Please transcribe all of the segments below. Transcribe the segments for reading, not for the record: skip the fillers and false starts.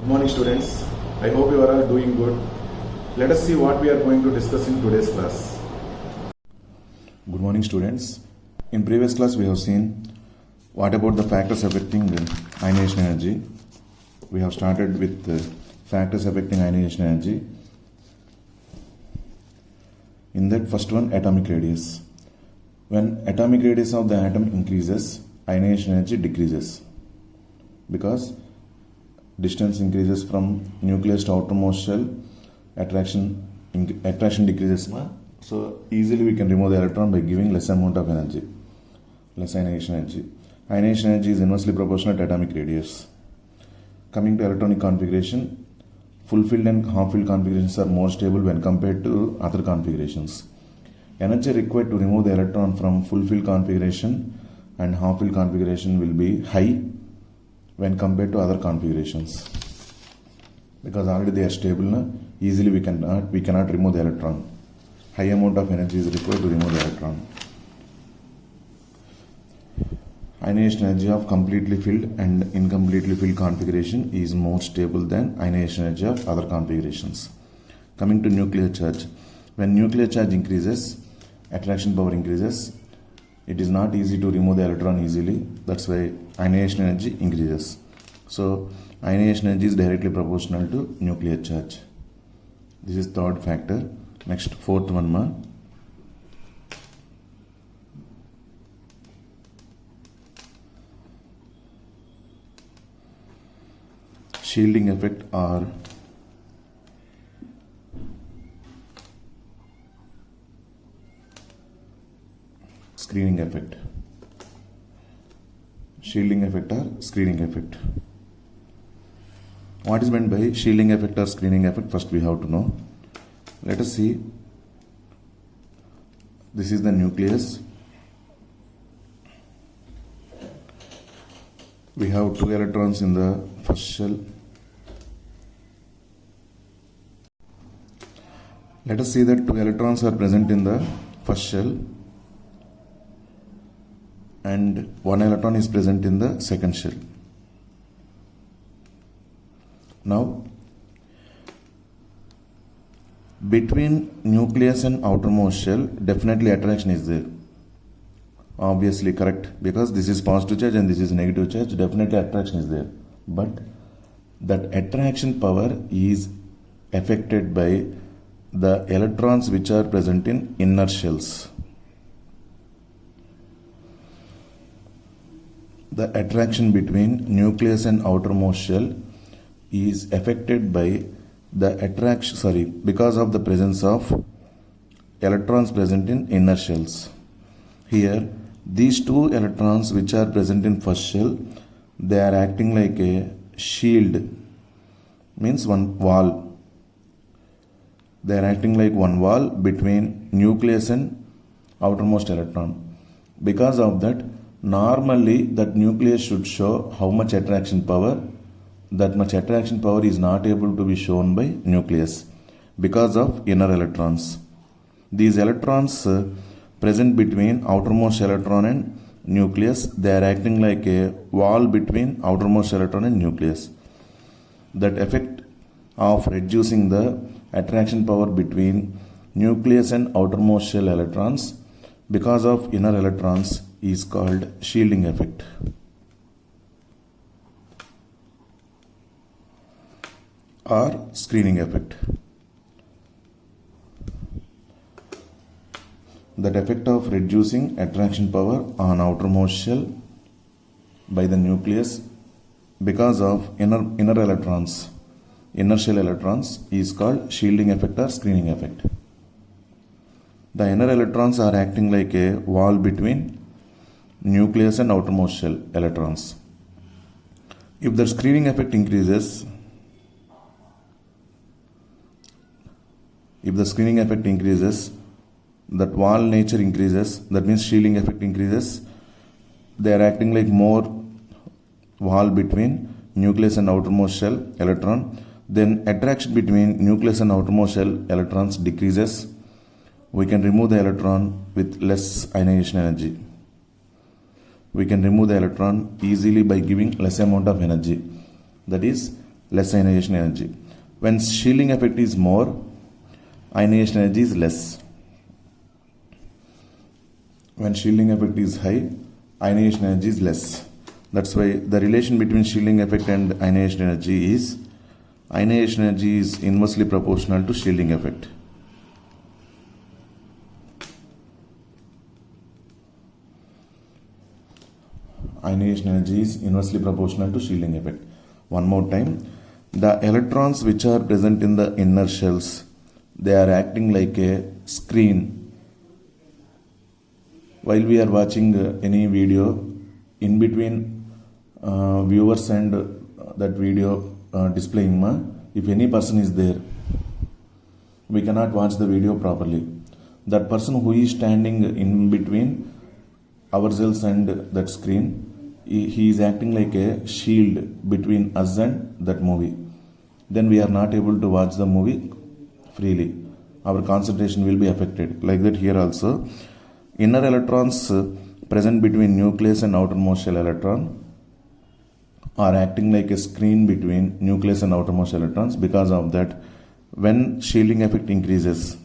Good morning students. I hope you are all doing good. Let us see what we are going to discuss in today's class. Good morning students. In previous class we have seen what about the factors affecting ionization energy. We have started with factors affecting ionization energy. In that first one, atomic radius. When atomic radius of the atom increases, ionization energy decreases because distance increases from nucleus to outermost shell, attraction decreases. So easily we can remove the electron by giving less amount of energy, less ionization energy. Ionization energy is inversely proportional to atomic radius. Coming to electronic configuration, full-filled and half-filled configurations are more stable when compared to other configurations. Energy required to remove the electron from full-filled configuration and half-filled configuration will be high when compared to other configurations, because already they are stable. Easily we cannot remove the electron. High amount of energy is required to remove the electron. Ionization energy of completely filled and incompletely filled configuration is more stable than ionization energy of other configurations. Coming to nuclear charge, when nuclear charge increases, attraction power increases. It is not easy to remove the electron easily. That's why ionization energy increases. So ionization energy is directly proportional to nuclear charge. This is third factor. Next, fourth one. Shielding effect or screening effect. Shielding effect or screening effect. What is meant by shielding effect or screening effect? First we have to know. Let us see. This is the nucleus. We have 2 electrons in the first shell. Let us see that 2 electrons are present in the first shell and 1 electron is present in the second shell. Now, between nucleus and outermost shell, definitely attraction is there. Obviously correct, because this is positive charge and this is negative charge, definitely attraction is there. But that attraction power is affected by the electrons which are present in inner shells. The attraction between nucleus and outermost shell is affected by the because of the presence of electrons present in inner shells. Here, these 2 electrons which are present in first shell, they are acting like a shield, means one wall. They are acting like one wall between nucleus and outermost electron. Because of that, normally that nucleus should show how much attraction power. That much attraction power is not able to be shown by nucleus because of inner electrons. These electrons present between outermost electron and nucleus, they are acting like a wall between outermost electron and nucleus. That effect of reducing the attraction power between nucleus and outermost shell electrons because of inner electrons is called shielding effect. Or screening effect. That effect of reducing attraction power on outermost shell by the nucleus because of inner electrons, inner shell electrons, is called shielding effect or screening effect. The inner electrons are acting like a wall between nucleus and outermost shell electrons. If the screening effect increases, that wall nature increases, that means shielding effect increases. They are acting like more wall between nucleus and outermost shell electron. Then attraction between nucleus and outermost shell electrons decreases. We can remove the electron with less ionization energy. We can remove the electron easily by giving less amount of energy. That is, less ionization energy. When shielding effect is more, ionization energy is less. When shielding effect is high, ionization energy is less. That's why the relation between shielding effect and ionization energy is inversely proportional to shielding effect. Ionization energy is inversely proportional to shielding effect. One more time, the electrons which are present in the inner shells, they are acting like a screen. While we are watching any video, in between viewers and that video displaying, if any person is there, we cannot watch the video properly. That person who is standing in between ourselves and that screen, he is acting like a shield between us and that movie. Then we are not able to watch the movie freely. Our concentration will be affected. Like that here also, inner electrons present between nucleus and outermost shell electron are acting like a screen between nucleus and outermost shell electrons. Because of that, when shielding effect increases,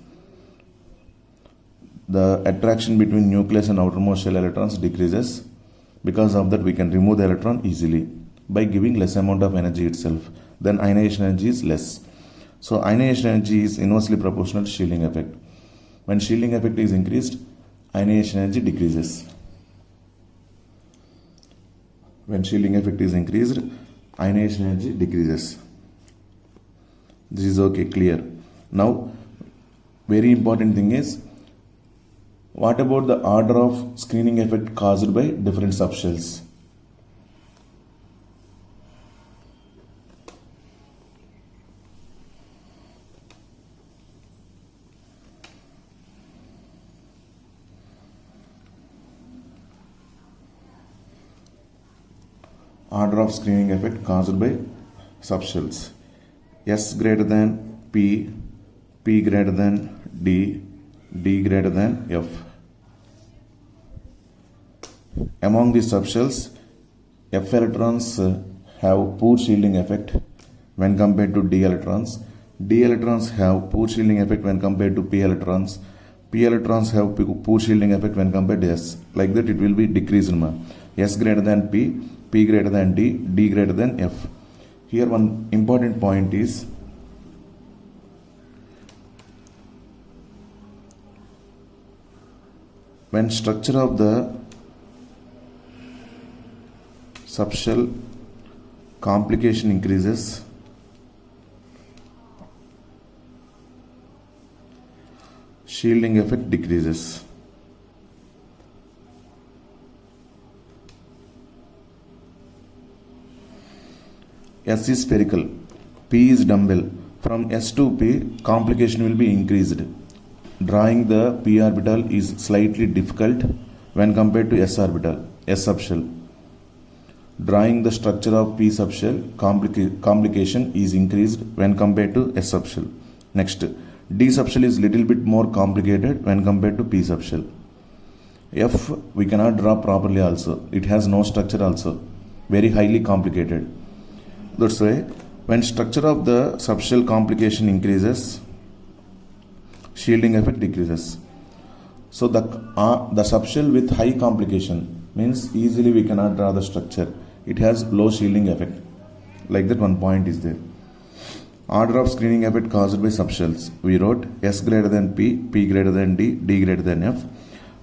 the attraction between nucleus and outermost shell electrons decreases. Because of that, we can remove the electron easily by giving less amount of energy itself. Then ionization energy is less. So ionization energy is inversely proportional to shielding effect. When shielding effect is increased, ionization energy decreases. When shielding effect is increased, ionization energy decreases. This is okay, clear. Now, very important thing is, what about the order of screening effect caused by different subshells? Order of screening effect caused by subshells. S greater than P, P greater than D, D greater than F. Among these subshells, F electrons have poor shielding effect when compared to D electrons. D electrons have poor shielding effect when compared to P electrons. P electrons have poor shielding effect when compared to S. Like that, it will be decreased. S greater than P, P greater than D, D greater than F. Here one important point is, when structure of the subshell complication increases, shielding effect decreases. S is spherical, P is dumbbell. From S to P, complication will be increased. Drawing the p orbital is slightly difficult when compared to s orbital, s subshell. Drawing the structure of p subshell, complication is increased when compared to s subshell. Next, d subshell is little bit more complicated when compared to p subshell. F we cannot draw properly also. It has no structure also. Very highly complicated. That's why when structure of the subshell complication increases, shielding effect decreases. So the subshell with high complication means easily we cannot draw the structure. It has low shielding effect. Like that, one point is there. Order of screening effect caused by subshells. We wrote S greater than P, P greater than D, D greater than F.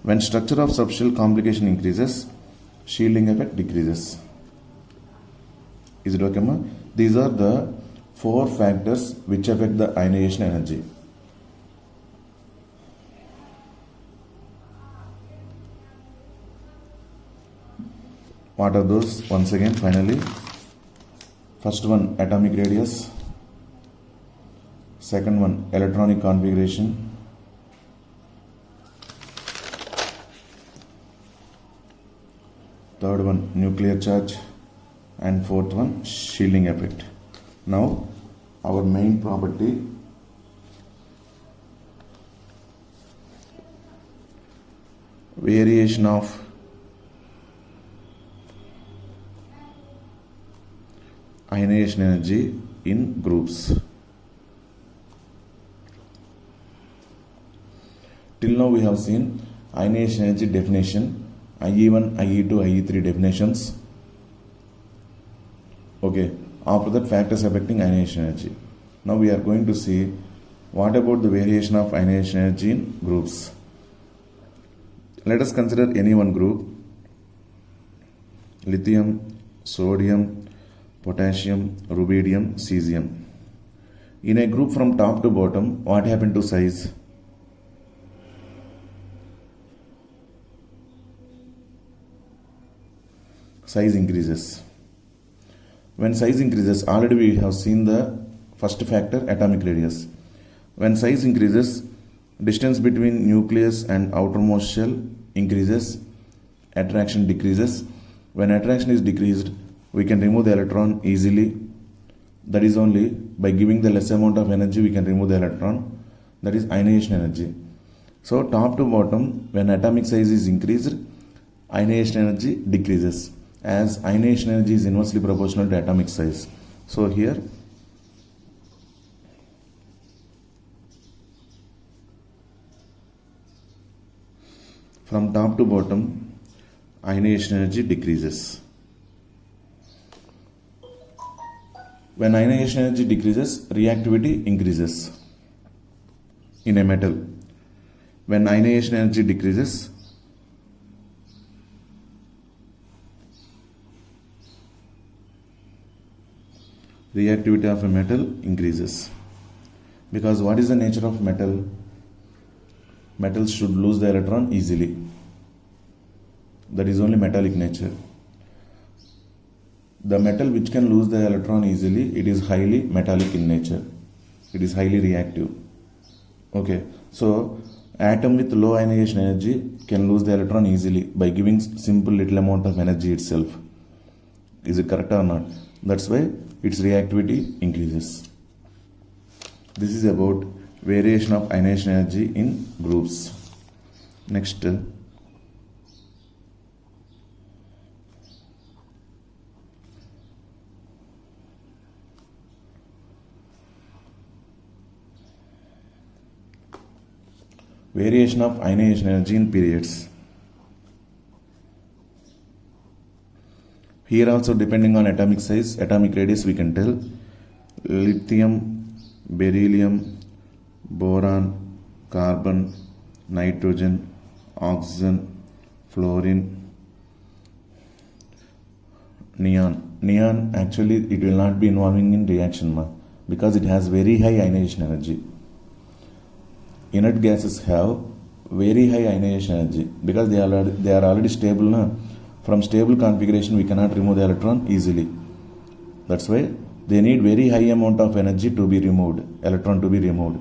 When structure of subshell complication increases, shielding effect decreases. Is it okay, ma? These are the 4 factors which affect the ionization energy. What are those? Once again, finally. First one, atomic radius. Second one, electronic configuration. Third one, nuclear charge. And fourth one, shielding effect. Now, our main property, variation of ionization energy in groups. Till now we have seen ionization energy definition, IE1, IE2, IE3 definitions. Okay, after that factors affecting ionization energy. Now we are going to see what about the variation of ionization energy in groups. Let us consider any one group: lithium, sodium, potassium, rubidium, cesium. In a group from top to bottom, what happened to size? Size increases. When size increases, already we have seen the first factor, atomic radius. When size increases, distance between nucleus and outermost shell increases, attraction decreases. When attraction is decreased, we can remove the electron easily. That is only by giving the less amount of energy we can remove the electron. That is ionization energy. So top to bottom, when atomic size is increased, ionization energy decreases, as ionization energy is inversely proportional to atomic size. So here from top to bottom, ionization energy decreases. When ionization energy decreases, reactivity increases in a metal. When ionization energy decreases, reactivity of a metal increases. Because what is the nature of metal? Metals should lose the electron easily. That is only metallic nature. The metal which can lose the electron easily, it is highly metallic in nature. It is highly reactive. Okay, so atom with low ionization energy can lose the electron easily by giving simple little amount of energy itself. Is it correct or not? That's why its reactivity increases. This is about variation of ionization energy in groups. Next, variation of ionization energy in periods. Here also, depending on atomic size, atomic radius, we can tell lithium, beryllium, boron, carbon, nitrogen, oxygen, fluorine, neon. Neon, actually it will not be involving in reaction because it has very high ionization energy. Inert gases have very high ionization energy because they are already stable. From stable configuration we cannot remove the electron easily. That's why they need very high amount of energy to be removed, electron to be removed.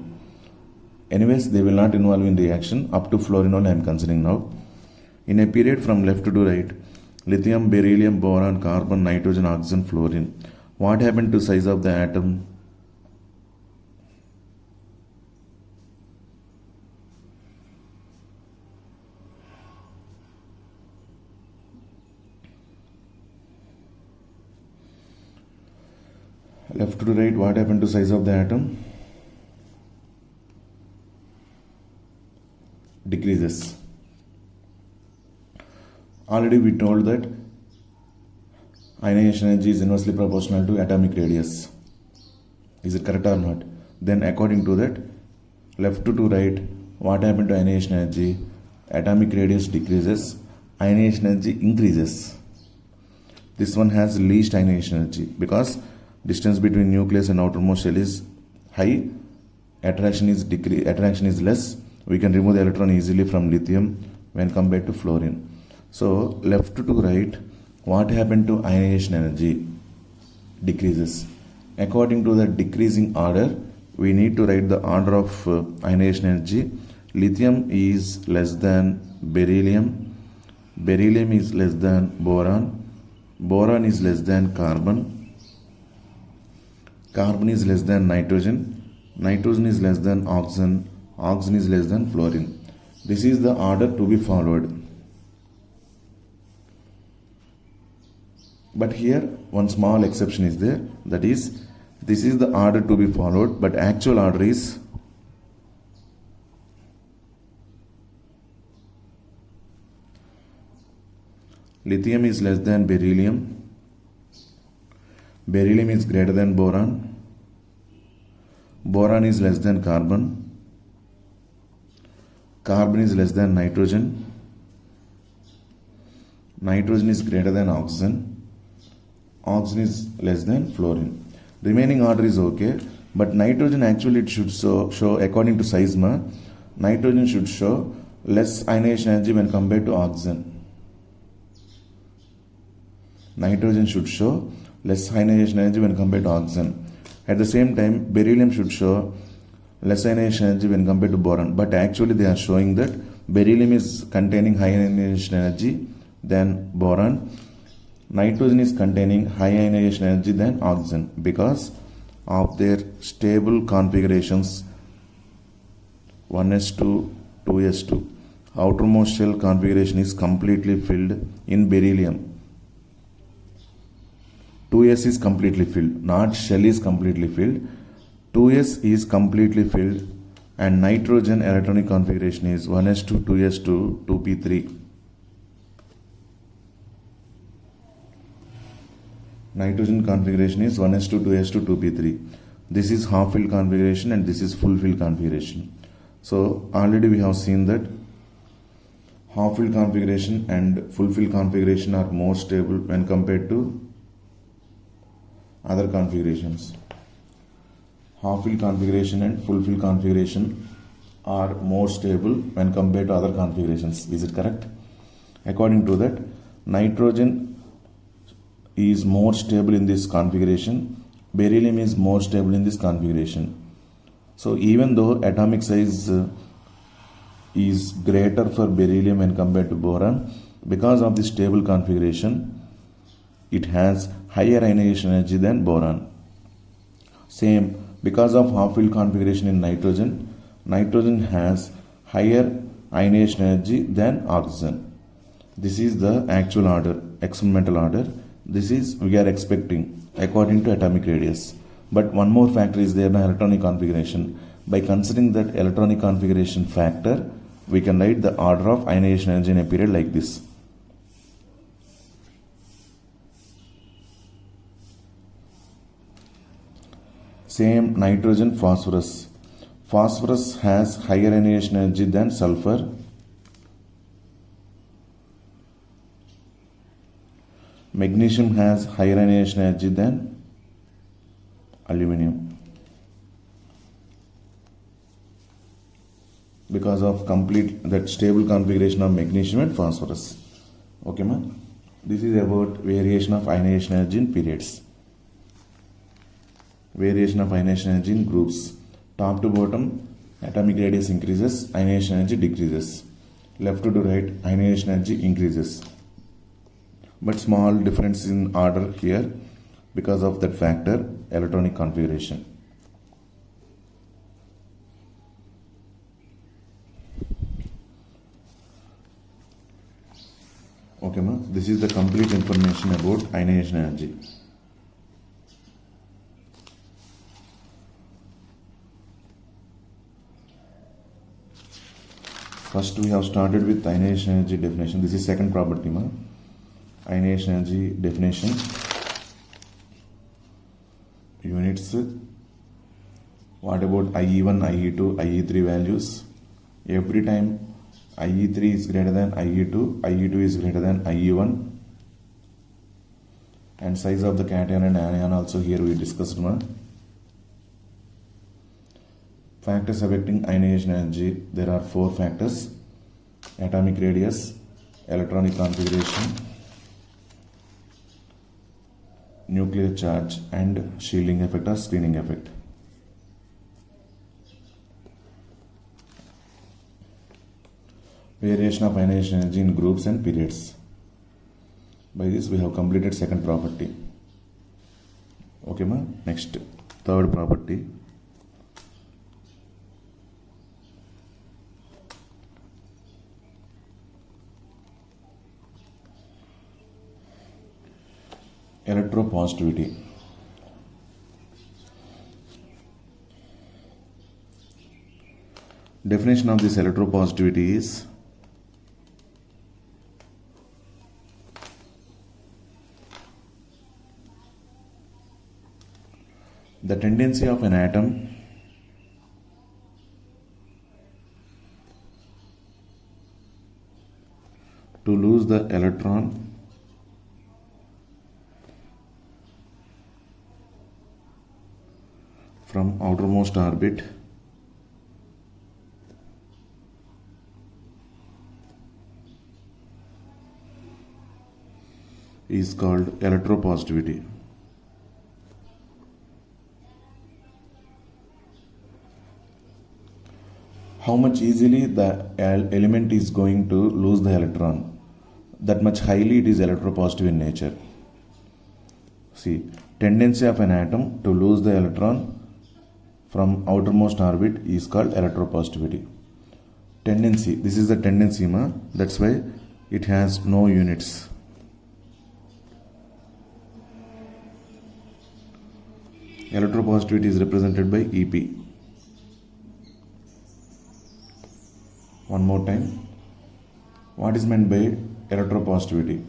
Anyways, they will not involve in reaction. Up to fluorine I am considering now. In a period from left to right, lithium, beryllium, boron, carbon, nitrogen, oxygen, fluorine. What happened to size of the atom? Left to right, what happened to size of the atom? Decreases. Already we told that ionization energy is inversely proportional to atomic radius. Is it correct or not? Then according to that, left to right, what happened to ionization energy? Atomic radius decreases, ionization energy increases. This one has least ionization energy because distance between nucleus and outermost shell is high, attraction is less. We can remove the electron easily from lithium when compared to fluorine. So left to right, what happened to ionization energy? Decreases. According to the decreasing order, we need to write the order of ionization energy. Lithium is less than beryllium, beryllium is less than boron, boron is less than carbon, carbon is less than nitrogen, nitrogen is less than oxygen, oxygen is less than fluorine. This is the order to be followed. But here one small exception is there, that is This is the order to be followed, but actual order is lithium is less than beryllium, beryllium is greater than boron, boron is less than carbon, carbon is less than nitrogen, nitrogen is greater than oxygen, oxygen is less than fluorine. Remaining order is okay, but nitrogen actually it should show according to SEISMA, nitrogen should show less ionization energy when compared to oxygen. Nitrogen should show less ionization energy when compared to oxygen. At the same time, beryllium should show less ionization energy when compared to boron. But actually they are showing that beryllium is containing high ionization energy than boron. Nitrogen is containing high ionization energy than oxygen because of their stable configurations 1s2, 2s2. Outermost shell configuration is completely filled in beryllium. 2s is completely filled, not shell is completely filled. 2s is completely filled and nitrogen electronic configuration is 1s2, 2s2, 2p3. Nitrogen configuration is 1s2, 2s2, 2p3. This is half filled configuration and this is full filled configuration. So already we have seen that half filled configuration and full filled configuration are more stable when compared to other configurations. Half fill configuration and full fill configuration are more stable when compared to other configurations. Is it correct? According to that, nitrogen is more stable in this configuration, beryllium is more stable in this configuration. So even though atomic size is greater for beryllium when compared to boron, because of this stable configuration, it has higher ionization energy than boron. Same, because of half filled configuration in nitrogen, nitrogen has higher ionization energy than oxygen. This is the actual order, experimental order. This is we are expecting according to atomic radius. But one more factor is there in electronic configuration. By considering that electronic configuration factor, we can write the order of ionization energy in a period like this. Same nitrogen, phosphorus. Phosphorus has higher ionization energy than sulfur. Magnesium has higher ionization energy than aluminum. Because of that stable configuration of magnesium and phosphorus. Okay, man. This is about variation of ionization energy in periods. Variation of ionization energy in groups. Top to bottom, atomic radius increases, ionization energy decreases. Left to right, ionization energy increases. But small difference in order here because of that factor, electronic configuration. Okay, ma? This is the complete information about ionization energy. First we have started with ionization energy definition. This is second property, ma. Ionization energy definition. Units. What about IE1, IE2, IE3 values? Every time IE3 is greater than IE2, IE2 is greater than IE1. And size of the cation and anion also here we discussed, ma. Factors affecting ionization energy, there are 4 factors: atomic radius, electronic configuration, nuclear charge, and shielding effect or screening effect. Variation of ionization energy in groups and periods. By this we have completed second property. Okay, ma. Next, third property. Electropositivity. Definition of this electropositivity is the tendency of an atom to lose the electron from outermost orbit is called electropositivity. How much easily the element is going to lose the electron, that much highly it is electropositive in nature. See, tendency of an atom to lose the electron from outermost orbit is called electropositivity. Tendency, this is the tendency, that's why it has no units. Electropositivity is represented by EP. One more time. What is meant by electropositivity?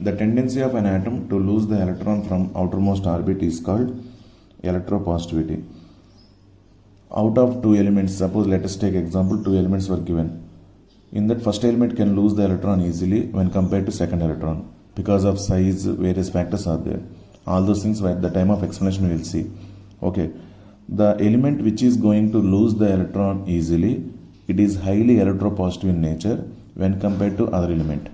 The tendency of an atom to lose the electron from outermost orbit is called electropositivity. Out of two elements, suppose let us take example, two elements were given. In that first element can lose the electron easily when compared to second electron because of size, various factors are there. All those things at the time of explanation we will see. Okay, the element which is going to lose the electron easily, it is highly electropositive in nature when compared to other element.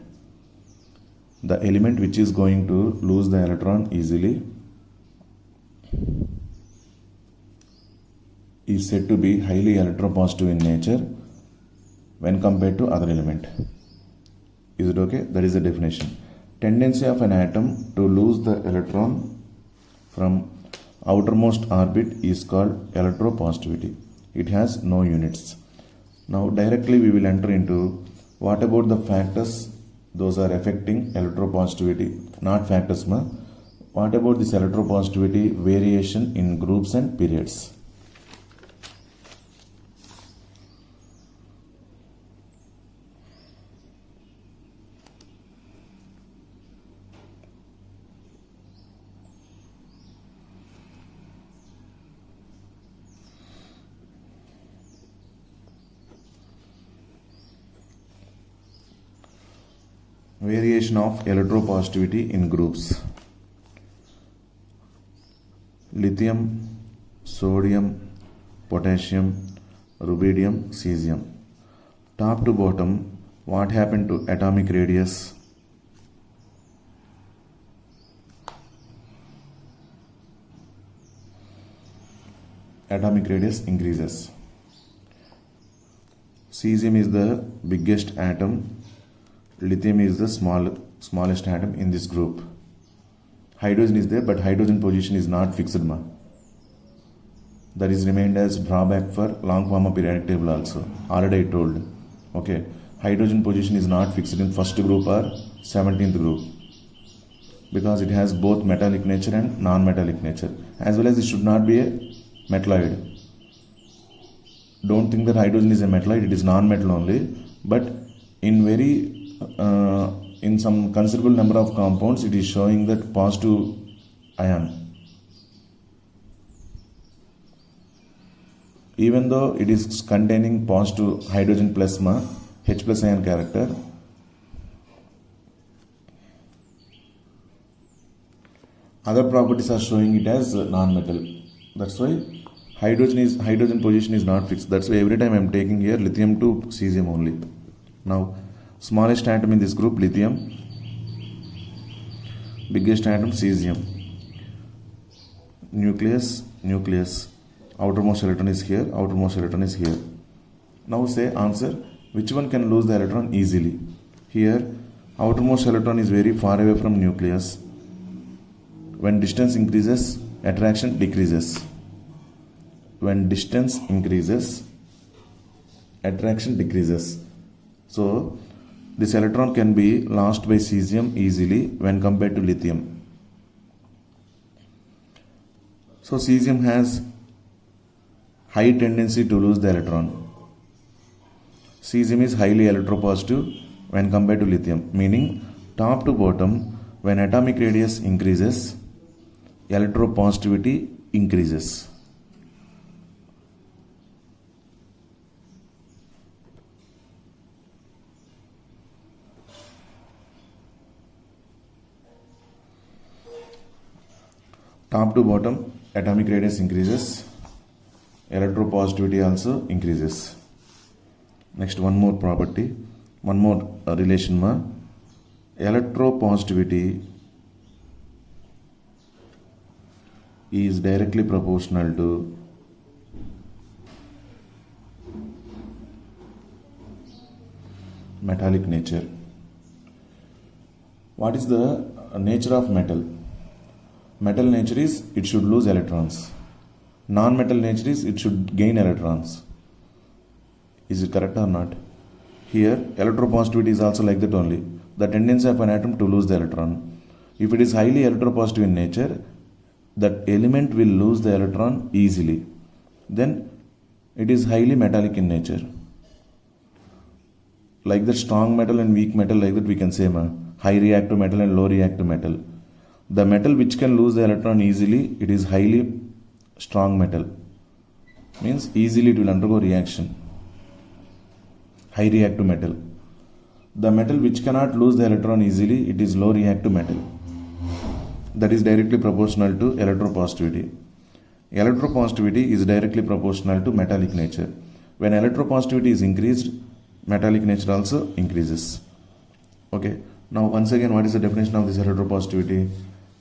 The element which is going to lose the electron easily is said to be highly electropositive in nature when compared to other element. Is it okay? That is the definition. Tendency of an atom to lose the electron from outermost orbit is called electropositivity. It has no units. Now directly we will enter into what about the factors those are affecting electropositivity, not factors What about this electropositivity variation in groups and periods? Variation of electropositivity in groups. Lithium, sodium, potassium, rubidium, cesium. Top to bottom, what happened to atomic radius? Atomic radius increases. Cesium is the biggest atom. Lithium is the smallest atom in this group. Hydrogen is there, but hydrogen position is not fixed. That is remained as drawback for long form of periodic table also. Already I told. Okay, hydrogen position is not fixed in first group or 17th group because it has both metallic nature and non-metallic nature. As well as it should not be a metalloid. Don't think that hydrogen is a metalloid. It is non-metal only, but in some considerable number of compounds it is showing that positive ion. Even though it is containing positive hydrogen plasma, H plus ion character, other properties are showing it as non-metal. That's why hydrogen position is not fixed. That's why every time I am taking here lithium to cesium only. Now smallest atom in this group lithium, biggest atom cesium. Nucleus, outermost electron is here, outermost electron is here. Now say answer, which one can lose the electron easily? Here outermost electron is very far away from nucleus. When distance increases, attraction decreases. When distance increases, attraction decreases. So this electron can be lost by cesium easily when compared to lithium. So cesium has high tendency to lose the electron. Cesium is highly electropositive when compared to lithium, meaning top to bottom, when atomic radius increases, electropositivity increases. Top to bottom, atomic radius increases, electropositivity also increases. Next, one more property, one more relation ma. Electropositivity is directly proportional to metallic nature. What is the nature of metal? Metal nature is it should lose electrons. Non-metal nature is it should gain electrons. Is it correct or not? Here, electropositivity is also like that only. The tendency of an atom to lose the electron. If it is highly electropositive in nature, that element will lose the electron easily. Then it is highly metallic in nature. Like that strong metal and weak metal, like that we can say high reactive metal and low reactive metal. The metal which can lose the electron easily, it is highly strong metal. Means easily it will undergo reaction. High reactive metal. The metal which cannot lose the electron easily, it is low reactive metal. That is directly proportional to electropositivity. Electropositivity is directly proportional to metallic nature. When electropositivity is increased, metallic nature also increases. Okay. Now once again, what is the definition of this electropositivity?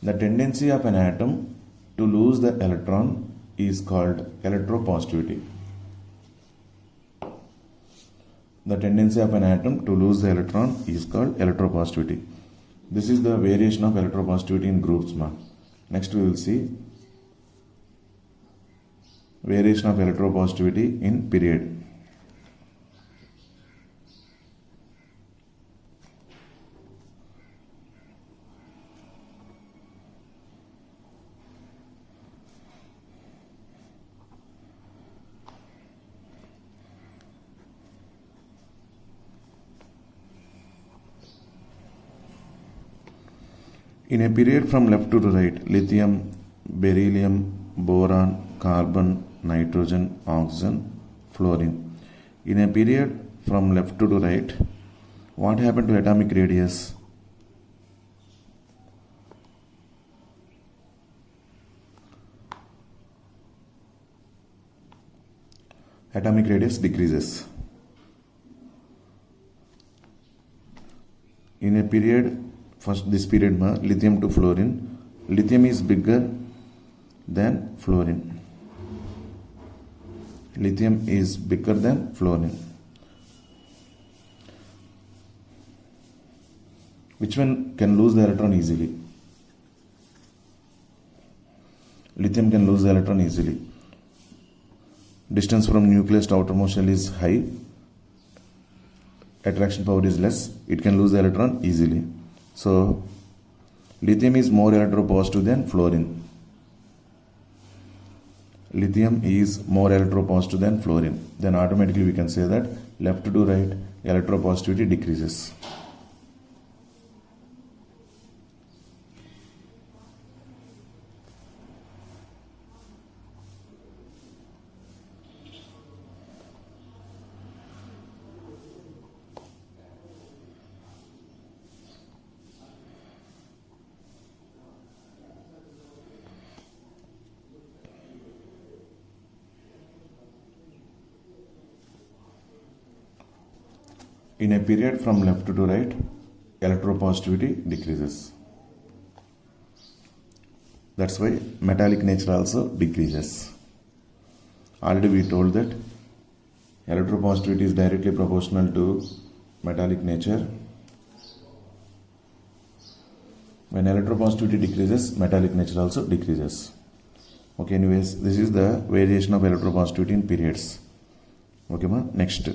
The tendency of an atom to lose the electron is called electropositivity. The tendency of an atom to lose the electron is called electropositivity. This is the variation of electropositivity in groups. Next we will see variation of electropositivity in period. In a period from left to right, lithium, beryllium, boron, carbon, nitrogen, oxygen, fluorine. In a period from left to right, what happened to atomic radius? Atomic radius decreases. In a period, first this period lithium to fluorine, lithium is bigger than fluorine. Lithium is bigger than fluorine. Which one can lose the electron easily? Lithium can lose the electron easily. Distance from nucleus to outermost shell is high. Attraction power is less. It can lose the electron easily. So, lithium is more electropositive than fluorine. Lithium is more electropositive than fluorine. Then automatically we can say that left to right, electropositivity decreases. In a period from left to right, electropositivity decreases. That's why metallic nature also decreases. Already we told that electropositivity is directly proportional to metallic nature. When electropositivity decreases, metallic nature also decreases. Okay, anyways, this is the variation of electropositivity in periods. Okay, ma? Next.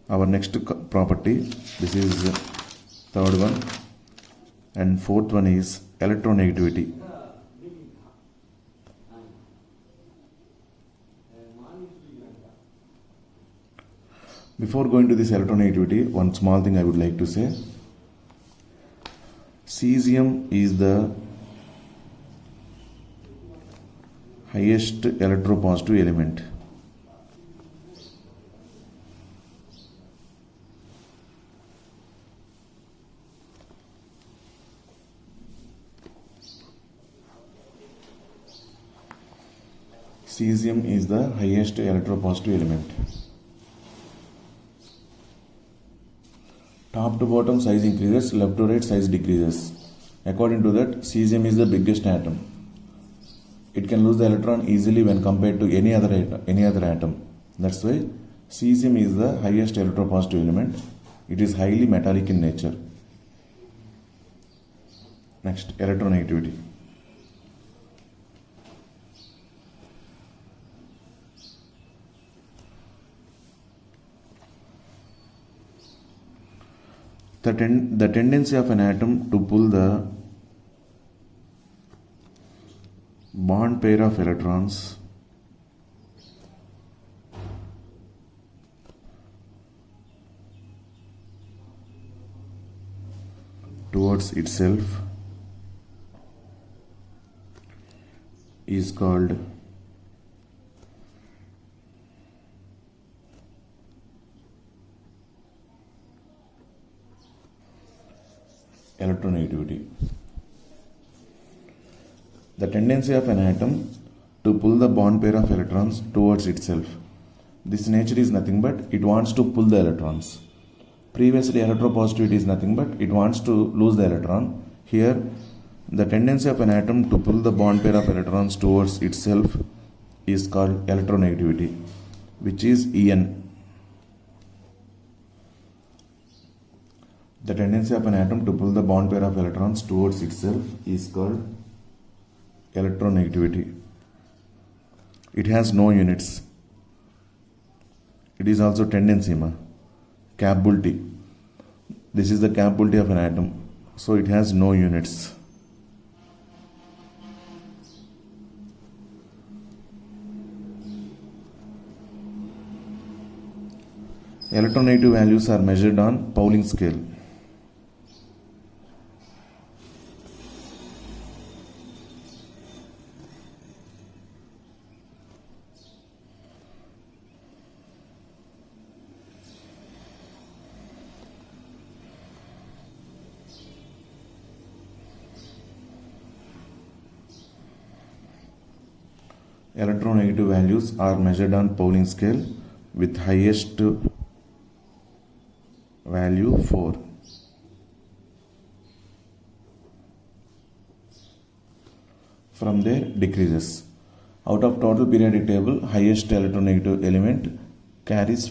Our next property, this is third one, and fourth one is electronegativity. Before going to this electronegativity, one small thing I would like to say. Cesium is the highest electropositive element. Cesium is the highest electropositive element. Top to bottom size increases, left to right size decreases. According to that, cesium is the biggest atom. It can lose the electron easily when compared to any other atom. That's why cesium is the highest electropositive element. It is highly metallic in nature. Next, electronegativity. The tendency of an atom to pull the bond pair of electrons towards itself is called electronegativity. The tendency of an atom to pull the bond pair of electrons towards itself. This nature is nothing but it wants to pull the electrons. Previously, electropositivity is nothing but it wants to lose the electron. Here, the tendency of an atom to pull the bond pair of electrons towards itself is called electronegativity, which is En. The tendency of an atom to pull the bond pair of electrons towards itself is called electronegativity. It has no units. It is also tendency, capability. This is the capability of an atom. So it has no units. Electronegative values are measured on Pauling scale. Electronegative values are measured on Pauling scale with highest value 4. From there decreases. Out of total periodic table, highest electronegative element carries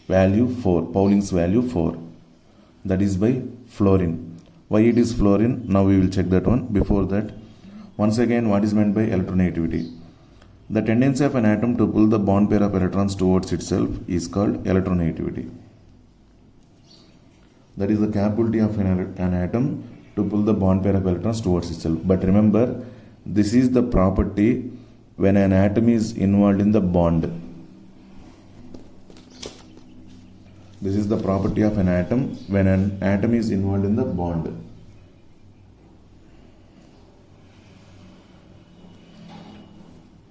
value 4, Pauling's value 4. That is by fluorine. Why it is fluorine? Now we will check that one. Before that, once again, what is meant by electronegativity? The tendency of an atom to pull the bond pair of electrons towards itself is called electronegativity. That is the capability of an atom to pull the bond pair of electrons towards itself. But remember, this is the property when an atom is involved in the bond. This is the property of an atom when an atom is involved in the bond.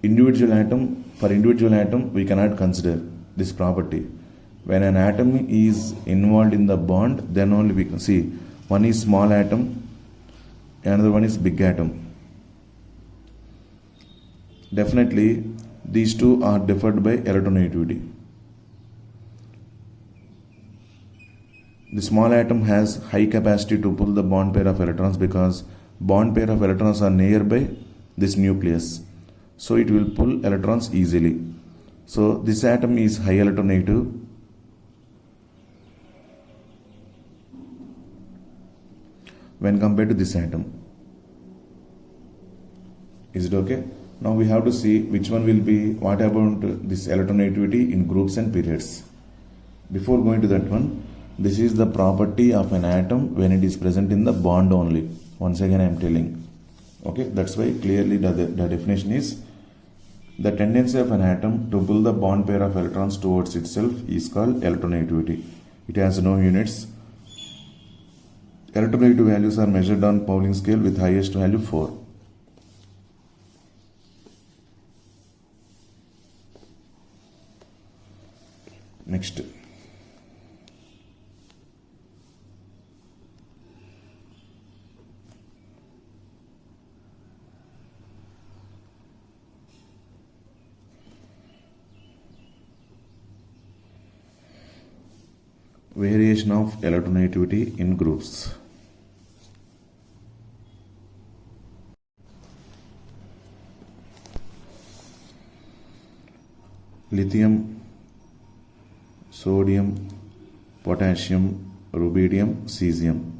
For individual atom, we cannot consider this property. When an atom is involved in the bond, then only we can see one is small atom, another one is big atom. Definitely, these two are differed by electronegativity. The small atom has high capacity to pull the bond pair of electrons because bond pair of electrons are nearby this nucleus. So it will pull electrons easily. So this atom is high electronegative. When compared to this atom. Is it okay? Now we have to see which one will be, what about this electronegativity in groups and periods. Before going to that one, this is the property of an atom when it is present in the bond only. Once again I am telling. Okay, that's why clearly the definition is The tendency of an atom to pull the bond pair of electrons towards itself is called electronegativity. It has no units. Electronegative values are measured on Pauling scale with highest value 4. Next. Variation of electronegativity in groups. Lithium, sodium, potassium, rubidium, cesium.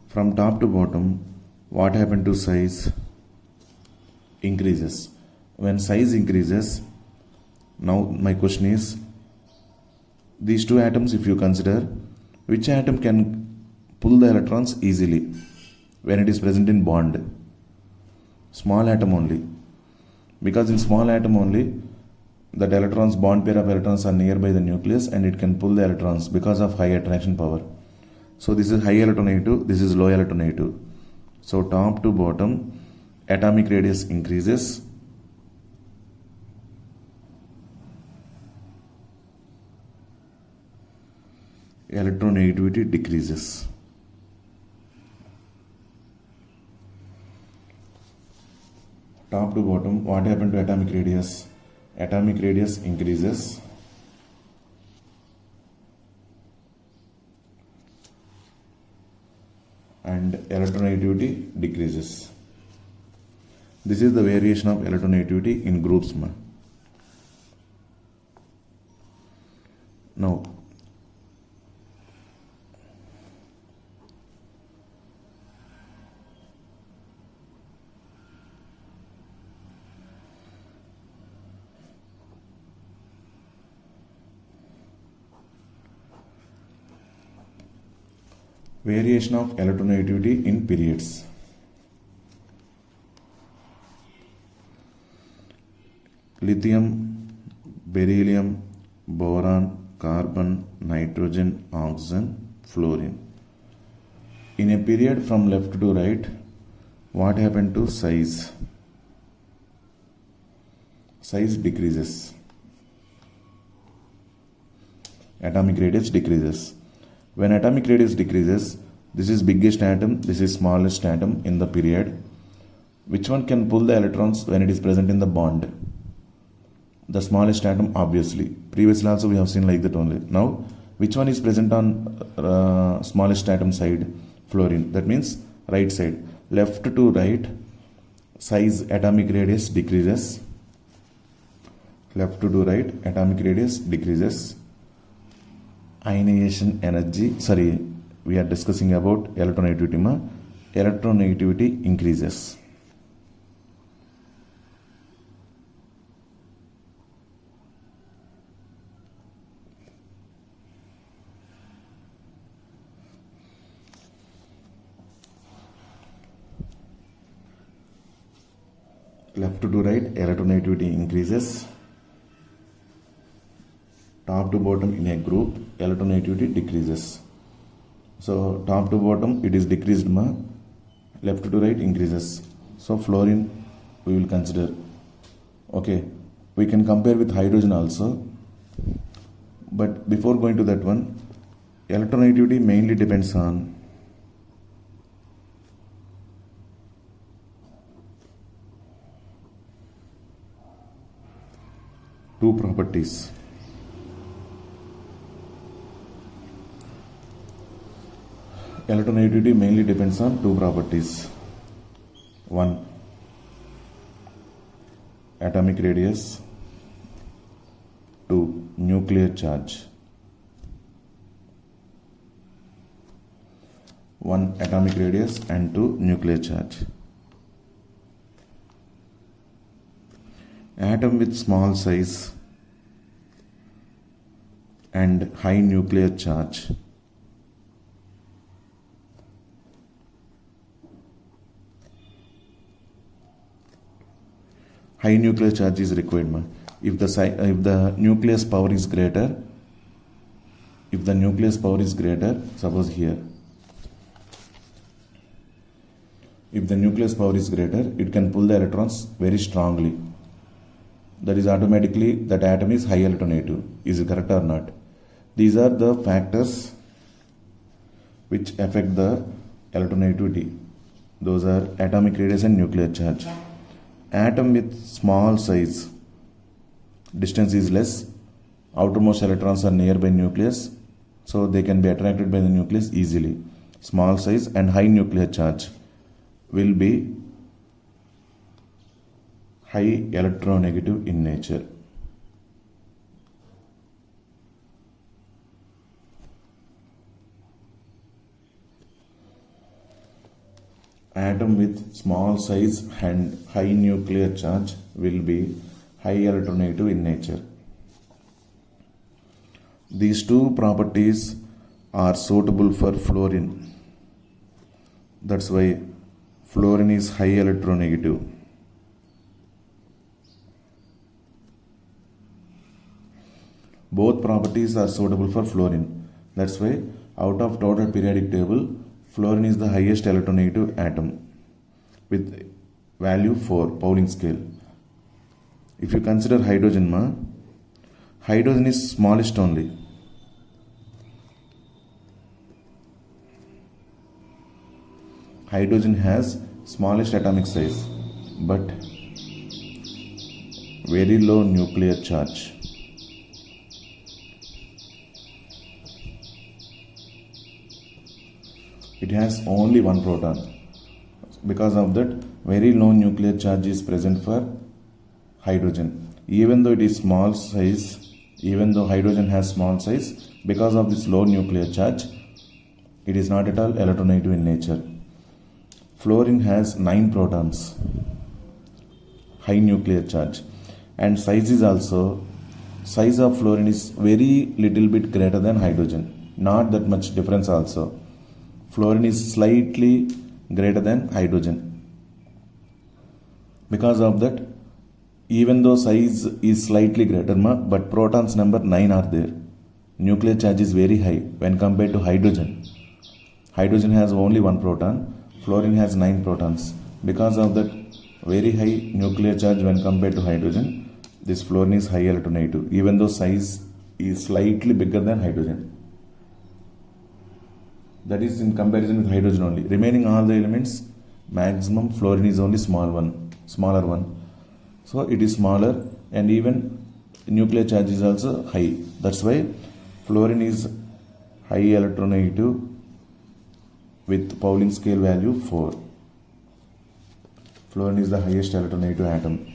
From top to bottom, what happened to size? Increases. When size increases, now my question is, these two atoms, if you consider, which atom can pull the electrons easily when it is present in bond? Small atom only. Because in small atom only, that electrons, bond pair of electrons are nearby the nucleus and it can pull the electrons because of high attraction power. So this is high electronegative, this is low electronegative. So top to bottom, atomic radius increases. Electronegativity decreases. Top to bottom, what happened to atomic radius? Atomic radius increases. And electronegativity decreases. This is the variation of electronegativity in groups. Now, variation of electronegativity in periods. Lithium, beryllium, boron, carbon, nitrogen, oxygen, fluorine. In a period from left to right, what happened to size? Size decreases. Atomic radius decreases. When atomic radius decreases, this is biggest atom, this is smallest atom in the period. Which one can pull the electrons when it is present in the bond? The smallest atom, obviously. Previously also we have seen like that only. Now, which one is present on smallest atom side? Fluorine. That means right side. Left to right, size, atomic radius decreases. Left to right, atomic radius decreases. Ionization energy, we are discussing about electronegativity. Electronegativity increases. Left to right, electronegativity increases. Top to bottom in a group, electronegativity decreases. So top to bottom it is decreased, left to right increases. So fluorine we will consider. Okay, we can compare with hydrogen also. But before going to that one, electronegativity mainly depends on two properties. Electronegativity mainly depends on two properties. One, atomic radius. Two, nuclear charge. One, atomic radius, and two, nuclear charge. Atom with small size and high nuclear charge high nuclear charge is required. If the nucleus power is greater, suppose here, if the nucleus power is greater, it can pull the electrons very strongly. That is automatically that atom is high electronegative. Is it correct or not? These are the factors which affect the electronegativity. Those are atomic radius and nuclear charge. Atom with small size, distance is less, outermost electrons are nearby nucleus, so they can be attracted by the nucleus easily. Small size and high nuclear charge will be high electronegative in nature. Atom with small size and high nuclear charge will be high electronegative in nature. These two properties are suitable for fluorine. That's why fluorine is high electronegative. Both properties are suitable for fluorine. That's why out of total periodic table, fluorine is the highest electronegative atom with value 4, Pauling scale. If you consider hydrogen, hydrogen is smallest only. Hydrogen has smallest atomic size but very low nuclear charge. It has only one proton. Because of that, very low nuclear charge is present for hydrogen. Even though it is small size, even though hydrogen has small size, because of this low nuclear charge, it is not at all electronegative in nature. Fluorine has 9 protons, high nuclear charge, and size of fluorine is very little bit greater than hydrogen. Not that much difference also. Fluorine is slightly greater than hydrogen. Because of that, even though size is slightly greater, but protons number 9 are there. Nuclear charge is very high when compared to hydrogen. Hydrogen has only 1 proton, fluorine has 9 protons. Because of that very high nuclear charge when compared to hydrogen, this fluorine is high electronegative, even though size is slightly bigger than hydrogen. That is in comparison with hydrogen only. Remaining all the elements, maximum fluorine is only smaller one. So it is smaller, and even nuclear charge is also high. That's why fluorine is high electronegative with Pauling scale value 4. Fluorine is the highest electronegative atom.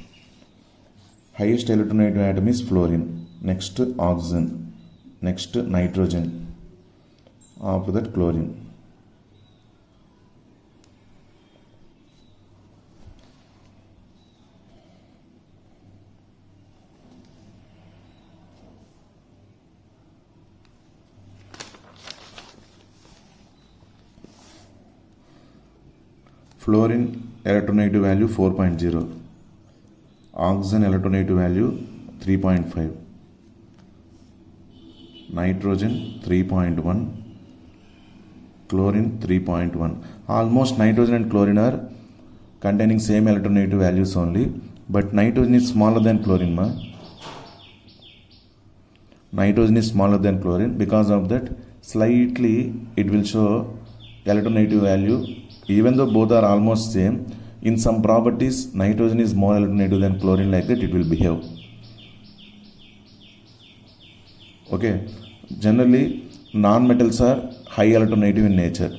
Highest electronegative atom is fluorine. Next oxygen. Next nitrogen. After that chlorine. Fluorine electronegative value 4.0. Oxygen electronegative value 3.5. Nitrogen 3.1. Chlorine 3.1. Almost nitrogen and chlorine are containing same electronegative values only, but nitrogen is smaller than chlorine. Nitrogen is smaller than chlorine. Because of that, slightly it will show electronegative value. Even though both are almost same, in some properties nitrogen is more electronegative than chlorine, like that it will behave. Okay. Generally, non-metals are high electronegative in nature.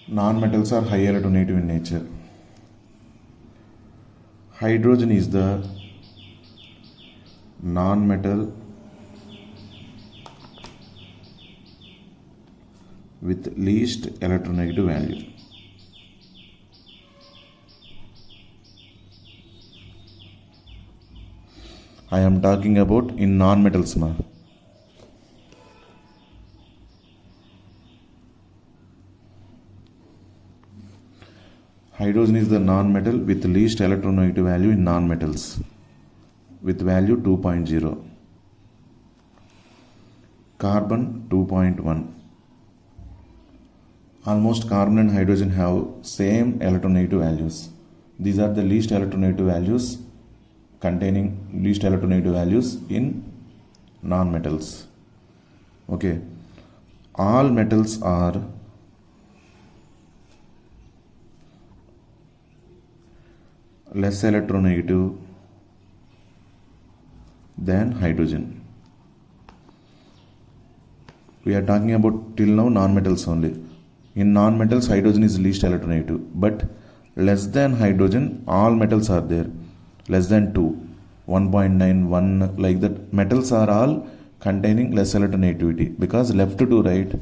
Non-metals are high electronegative in nature. Hydrogen is the non-metal with least electronegative value. I am talking about in non-metals ma. Hydrogen is the non-metal with least electronegative value in non-metals with value 2.0. Carbon 2.1. Almost carbon and hydrogen have same electronegative values. These are the least electronegative values containing least electronegative values in non-metals. Okay. All metals are less electronegative than hydrogen. We are talking about till now non-metals only. In non-metals, hydrogen is least electronegative, but less than hydrogen, all metals are there. Less than 2, 1.9, 1, like that. Metals are all containing less electronegativity because left to right,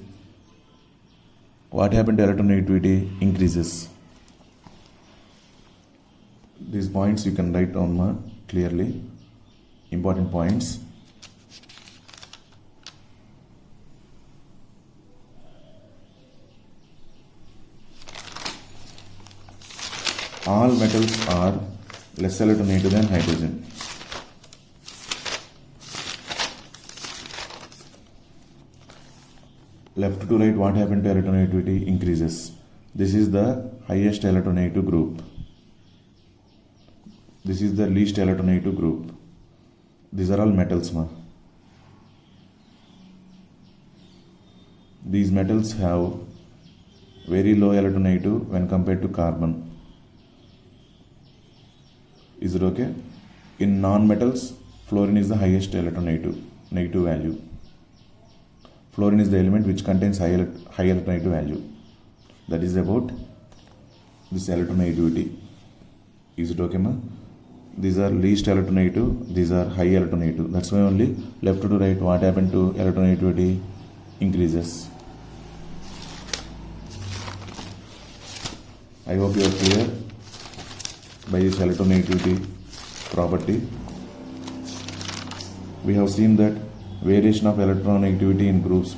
what happened to electronegativity? Increases. These points you can write down clearly. Important points. All metals are less electronegative than hydrogen. Left to right, what happened to electronegativity? Increases. This is the highest electronegative group. This is the least electronegative group. These are all metals. These metals have very low electronegative when compared to carbon. Is it okay? In non-metals, fluorine is the highest electronegative value. Fluorine is the element which contains high electronegative value. That is about this electronegativity. Is it okay, ma? These are least electronegative, these are high electronegative. That's why only left to right, what happened to electronegativity? Increases. I hope you are clear by this electronegativity property. We have seen that variation of electronegativity in groups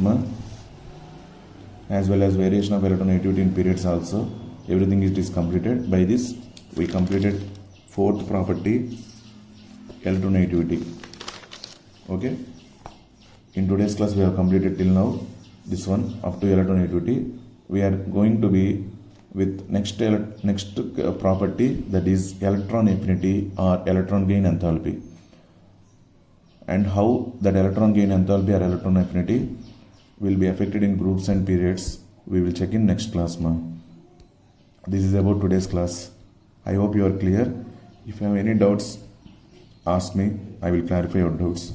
as well as variation of electronegativity in periods also. Everything is completed. By this we completed fourth property, electronegativity. Okay. In today's class we have completed till now this one up to electronegativity. We are going to be with next property, that is electron affinity or electron gain enthalpy, and how that electron gain enthalpy or electron affinity will be affected in groups and periods. We will check in next class. This is about today's class. I hope you are clear. If you have any doubts, ask me. I will clarify your doubts.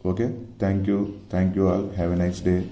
Okay. Thank you all. Have a nice day.